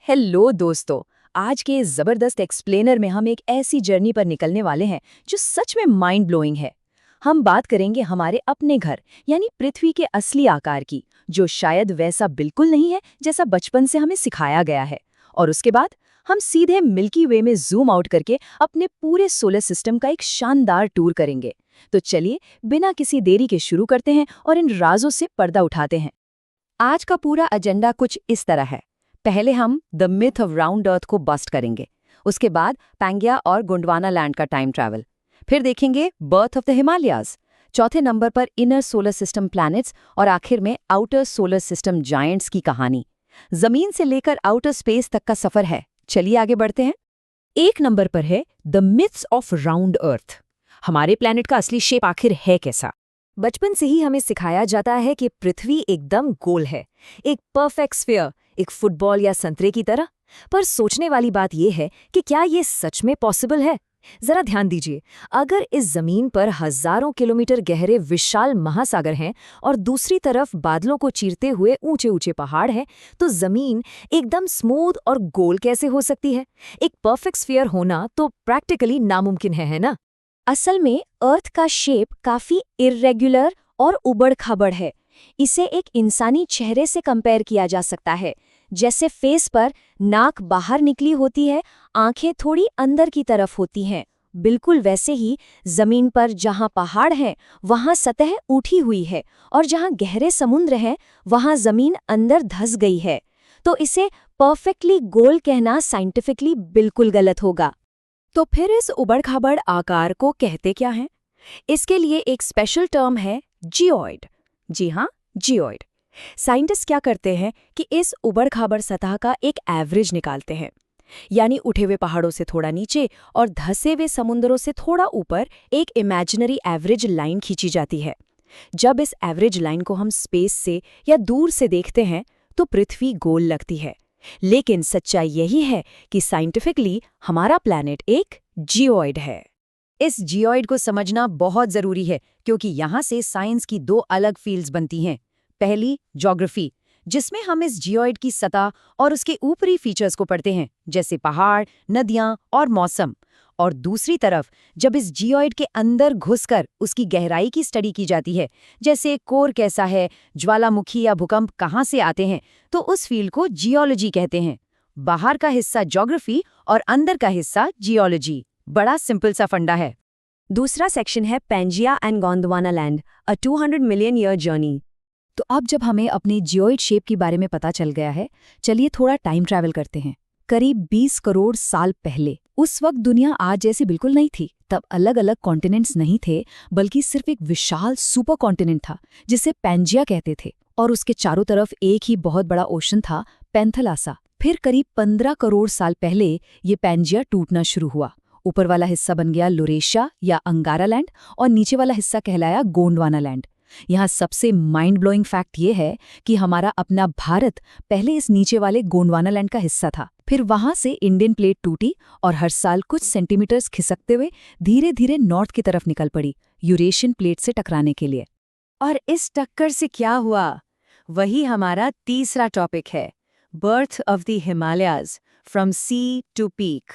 Hello दोस्तों। आज के इस जबरदस्त एक्सप्लेनर में हम एक ऐसी जर्नी पर निकलने वाले हैं जो सच में माइंड ब्लोइंग है। हम बात करेंगे हमारे अपने घर यानी पृथ्वी के असली आकार की, जो शायद वैसा बिल्कुल नहीं है जैसा बचपन से हमें सिखाया गया है। और उसके बाद हम सीधे मिल्की वे में जूम आउट करके अपने पूरे सोलर सिस्टम का एक शानदार टूर करेंगे। तो चलिए बिना किसी देरी के शुरू करते हैं और इन राजों से पर्दा उठाते हैं। आज का पूरा एजेंडा कुछ इस तरह है। पहले हम द मिथ ऑफ राउंड अर्थ को बस्ट करेंगे, उसके बाद पैंगिया और गोंडवाना लैंड का टाइम ट्रैवल, फिर देखेंगे बर्थ ऑफ द हिमालयाज, चौथे नंबर पर इनर सोलर सिस्टम प्लैनेट्स और आखिर में आउटर सोलर सिस्टम जायंट्स की कहानी। जमीन से लेकर आउटर स्पेस तक का सफर है। चलिए आगे बढ़ते हैं। एक नंबर पर है द मिथ्स ऑफ राउंड अर्थ। हमारे प्लैनेट का असली शेप आखिर है कैसा? बचपन से ही हमें सिखाया जाता है कि पृथ्वी एकदम गोल है, एक परफेक्ट स्फीयर, एक फुटबॉल या संतरे की तरह। पर सोचने वाली बात यह है कि क्या ये सच में पॉसिबल है? जरा ध्यान दीजिए, अगर इस जमीन पर हजारों किलोमीटर गहरे विशाल महासागर हैं और दूसरी तरफ बादलों को चीरते हुए ऊंचे ऊंचे पहाड़ हैं, तो जमीन एकदम स्मूथ और गोल कैसे हो सकती है? एक परफेक्ट स्फीयर होना तो प्रैक्टिकली नामुमकिन है ना? असल में अर्थ का शेप काफी इर्रेगुलर और उबड़-खाबड़ है। इसे एक इंसानी चेहरे से कंपेयर किया जा सकता है। जैसे फेस पर नाक बाहर निकली होती है, आंखें थोड़ी अंदर की तरफ होती हैं। बिल्कुल वैसे ही जमीन पर जहां पहाड़ हैं, वहां सतह उठी हुई है, और जहां गहरे समुद्र हैं, वहां जमीन अंदर धंस गई है। तो इसे परफेक्टली गोल कहना साइंटिफिकली बिल्कुल गलत होगा। तो फिर इस उबड़-खाबड़ आकार को कहते क्या हैं? इसके लिए एक स्पेशल टर्म है जियोइड। जी हाँ, जियोइड। साइंटिस्ट क्या करते हैं कि इस उबड़-खाबड़ सतह का एक एवरेज निकालते हैं, यानी उठे हुए पहाड़ों से थोड़ा नीचे और धंसे हुए समुद्रों से थोड़ा ऊपर एक इमेजिनरी एवरेज लाइन खींची जाती है। जब इस एवरेज लाइन को हम स्पेस से या दूर से देखते हैं तो पृथ्वी गोल लगती है। लेकिन सच्चाई यही है कि साइंटिफिकली हमारा प्लैनेट एक जियोइड है। इस जियोइड को समझना बहुत जरूरी है, क्योंकि यहाँ से साइंस की दो अलग फील्ड्स बनती हैं। पहली ज्योग्राफी, जिसमें हम इस जियोइड की सतह और उसके ऊपरी फीचर्स को पढ़ते हैं, जैसे पहाड़, नदियाँ और मौसम। और दूसरी तरफ जब इस जियोइड के अंदर घुसकर उसकी गहराई की स्टडी की जाती है, जैसे कोर कैसा है, ज्वालामुखी या भूकंप कहाँ से आते हैं, तो उस फील्ड को जियोलॉजी कहते हैं। बाहर का हिस्सा ज्योग्राफी और अंदर का हिस्सा जियोलॉजी। बड़ा सिंपल सा फंडा है। दूसरा सेक्शन है Pangaea and Gondwana land, a 200 million year journey. तो अब जब हमें अपने जियोइड शेप के बारे में पता चल गया है, चलिए थोड़ा टाइम ट्रैवल करते हैं। करीब 20 करोड़ साल पहले, उस वक्त दुनिया आज जैसी बिल्कुल नहीं थी। तब अलग अलग कॉन्टिनेंट्स नहीं थे, बल्कि सिर्फ एक विशाल सुपर कॉन्टिनेंट था जिसे पैंजिया कहते थे, और उसके चारों तरफ एक ही बहुत बड़ा ओशन था, पैंथलासा। फिर करीब 15 करोड़ साल पहले ये पैंजिया टूटना शुरू हुआ। ऊपर वाला हिस्सा बन गया लुरेशिया या अंगारा लैंड, और नीचे वाला हिस्सा कहलाया गोंडवाना लैंड। यहाँ सबसे माइंड ब्लोइंग फैक्ट ये है कि हमारा अपना भारत पहले इस नीचे वाले गोंडवाना लैंड का हिस्सा था। फिर वहां से इंडियन प्लेट टूटी और हर साल कुछ सेंटीमीटर्स खिसकते हुए धीरे धीरे नॉर्थ की तरफ निकल पड़ी, यूरेशियन प्लेट से टकराने के लिए। और इस टक्कर से क्या हुआ? वही हमारा तीसरा टॉपिक है, birth of the Himalayas, from sea to peak.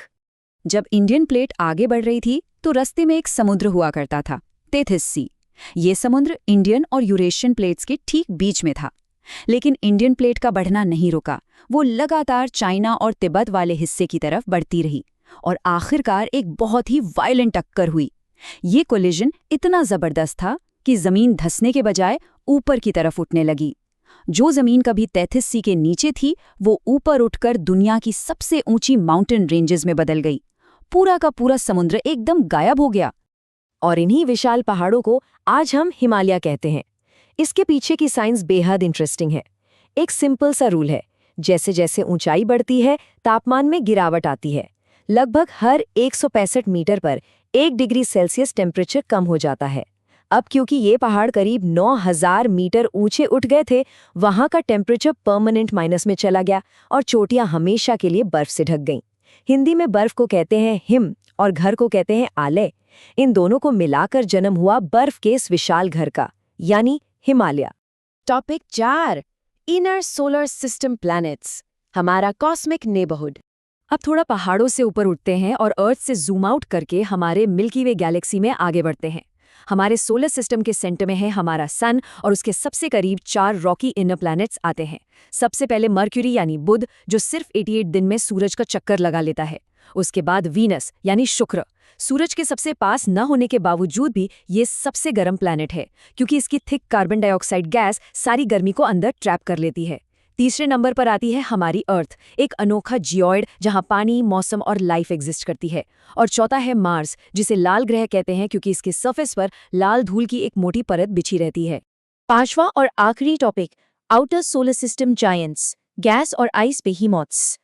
जब इंडियन प्लेट आगे बढ़ रही थी तो रास्ते में एक समुद्र हुआ करता था, तेथिस सी। ये समुद्र इंडियन और यूरेशियन प्लेट्स के ठीक बीच में था। लेकिन इंडियन प्लेट का बढ़ना नहीं रुका, वो लगातार चाइना और तिब्बत वाले हिस्से की तरफ बढ़ती रही, और आखिरकार एक बहुत ही वायलेंट टक्कर हुई। ये कोलिजन इतना जबरदस्त था कि जमीन धंसने के बजाय ऊपर की तरफ उठने लगी। जो जमीन कभी 33 सी के नीचे थी, वो ऊपर उठकर दुनिया की सबसे ऊंची माउंटेन रेंजेस में बदल गई। पूरा का पूरा समुद्र एकदम गायब हो गया। और इन्हीं विशाल पहाड़ों को आज हम हिमालय कहते हैं। इसके पीछे की साइंस बेहद इंटरेस्टिंग है। एक सिंपल सा रूल है, जैसे जैसे ऊंचाई बढ़ती है तापमान में गिरावट आती है। लगभग हर 165 मीटर पर 1 डिग्री सेल्सियस टेम्परेचर कम हो जाता है। अब क्योंकि ये पहाड़ करीब 9000 मीटर ऊंचे उठ गए थे, वहां का टेम्परेचर परमानेंट माइनस में चला गया और चोटियां हमेशा के लिए बर्फ से ढक गईं। हिंदी में बर्फ को कहते हैं हिम और घर को कहते हैं आलय। इन दोनों को मिलाकर जन्म हुआ बर्फ के इस विशाल घर का, यानी Himalaya. Topic 4, inner solar system planets, हमारा कॉस्मिक नेबरहुड। अब थोड़ा पहाड़ों से ऊपर उठते हैं और अर्थ से जूम आउट करके हमारे मिल्की वे गैलेक्सी में आगे बढ़ते हैं। हमारे सोलर सिस्टम के सेंटर में है हमारा सन और उसके सबसे करीब 4 रॉकी इनर प्लैनेट्स आते हैं। सबसे पहले मर्क्यूरी यानी बुध, जो सिर्फ 88 दिन में सूरज का चक्कर लगा लेता है। उसके बाद वीनस यानी शुक्र, सूरज के सबसे पास न होने के बावजूद भी ये सबसे गर्म प्लैनेट है, क्योंकि इसकी थिक कार्बन डाइऑक्साइड गैस सारी गर्मी को अंदर ट्रैप कर लेती है। तीसरे नंबर पर आती है हमारी अर्थ, एक अनोखा जियोइड जहां पानी, मौसम और लाइफ एग्जिस्ट करती है। और चौथा है मार्स, जिसे लाल ग्रह कहते हैं क्योंकि इसके सरफेस पर लाल धूल की एक मोटी परत बिछी रहती है। पांचवा और आखिरी topic, outer solar system giants, gas और आइस बेहीमॉथ्स।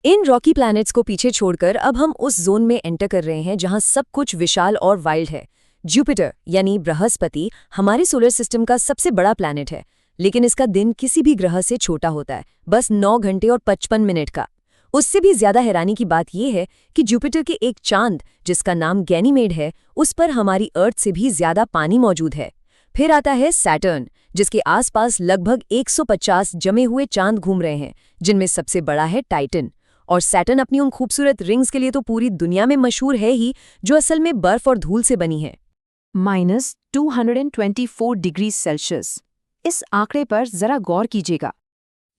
इन रॉकी प्लैनेट्स को पीछे छोड़कर अब हम उस जोन में एंटर कर रहे हैं जहां सब कुछ विशाल और वाइल्ड है। जुपिटर यानी बृहस्पति हमारे सोलर सिस्टम का सबसे बड़ा प्लैनेट है, लेकिन इसका दिन किसी भी ग्रह से छोटा होता है, बस 9 घंटे और 55 मिनट का। उससे भी ज्यादा हैरानी की बात यह है कि जुपिटर के एक चांद, जिसका नाम गैनीमेड है, उस पर हमारी अर्थ से भी ज्यादा पानी मौजूद है। फिर आता है सैटर्न, जिसके आसपास लगभग 150 जमे हुए चांद घूम रहे हैं, जिनमें सबसे बड़ा है टाइटन। और सैटर्न अपनी उन खूबसूरत रिंग्स के लिए तो पूरी दुनिया में मशहूर है ही, जो असल में बर्फ और धूल से बनी है। -224 डिग्री सेल्सियस। इस आंकड़े पर जरा गौर कीजिएगा।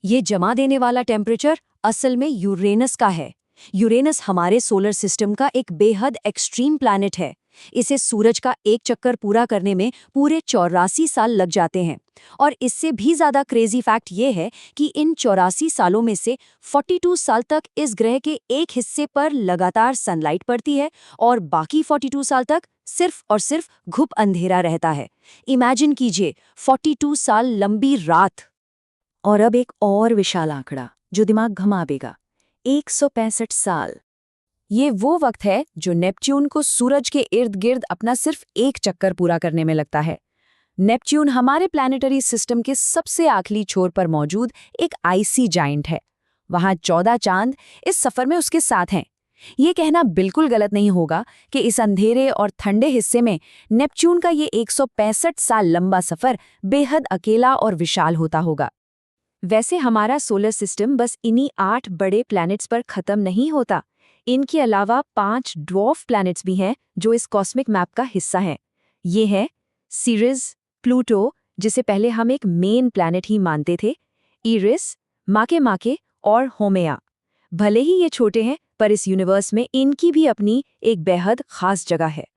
ये जमा देने वाला टेम्परेचर असल में यूरेनस का है। यूरेनस हमारे सोलर सिस्टम का एक बेहद एक्सट्रीम प्लैनेट है। इसे सूरज का एक चक्कर पूरा करने में पूरे 84 साल लग जाते हैं। और इससे भी ज्यादा क्रेजी फैक्ट ये है कि इन 84 सालों में से 42 साल तक इस ग्रह के एक हिस्से पर लगातार सनलाइट पड़ती है और बाकी 42 साल तक सिर्फ और सिर्फ घुप अंधेरा रहता है। इमेजिन कीजिए 42 साल लंबी रात। और अब एक और विशाल आंकड़ा जो दिमाग घुमा देगा, 165 साल। ये वो वक्त है जो नेपच्यून को सूरज के इर्द गिर्द अपना सिर्फ एक चक्कर पूरा करने में लगता है। नेपच्यून हमारे प्लैनेटरी सिस्टम के सबसे आखिरी छोर पर मौजूद एक आइसी जाइंट है। वहां 14 चांद इस सफर में उसके साथ हैं। ये कहना बिल्कुल गलत नहीं होगा कि इस अंधेरे और ठंडे हिस्से में नेपच्यून का ये 165 साल लंबा सफर बेहद अकेला और विशाल होता होगा। वैसे हमारा सोलर सिस्टम बस इन्हीं 8 बड़े प्लैनेट्स पर खत्म नहीं होता। इनके अलावा 5 ड्वार्फ प्लैनेट्स भी हैं जो इस कॉस्मिक मैप का हिस्सा हैं। ये हैं सीरिस, प्लूटो, जिसे पहले हम एक मेन प्लैनेट ही मानते थे, ईरिस, माके और होमेया। भले ही ये छोटे हैं, पर इस यूनिवर्स में इनकी भी अपनी एक बेहद खास जगह है।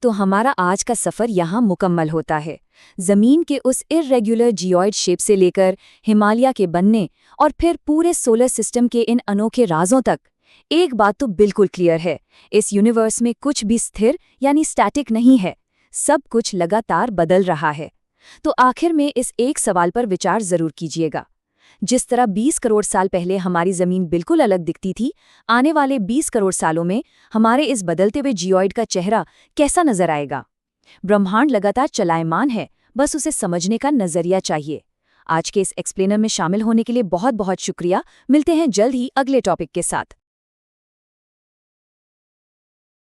तो हमारा आज का सफ़र यहाँ मुकम्मल होता है। ज़मीन के उस इर्रेगुलर जियोइड शेप से लेकर हिमालय के बनने और फिर पूरे सोलर सिस्टम के इन अनोखे राजों तक। एक बात तो बिल्कुल क्लियर है, इस यूनिवर्स में कुछ भी स्थिर यानी स्टैटिक नहीं है। सब कुछ लगातार बदल रहा है। तो आखिर में इस एक सवाल पर विचार ज़रूर कीजिएगा। जिस तरह 20 करोड़ साल पहले हमारी ज़मीन बिल्कुल अलग दिखती थी, आने वाले 20 करोड़ सालों में हमारे इस बदलते हुए जियोइड का चेहरा कैसा नजर आएगा? ब्रह्मांड लगातार चलायमान है, बस उसे समझने का नजरिया चाहिए। आज के इस एक्सप्लेनर में शामिल होने के लिए बहुत बहुत शुक्रिया। मिलते हैं जल्द ही अगले टॉपिक के साथ।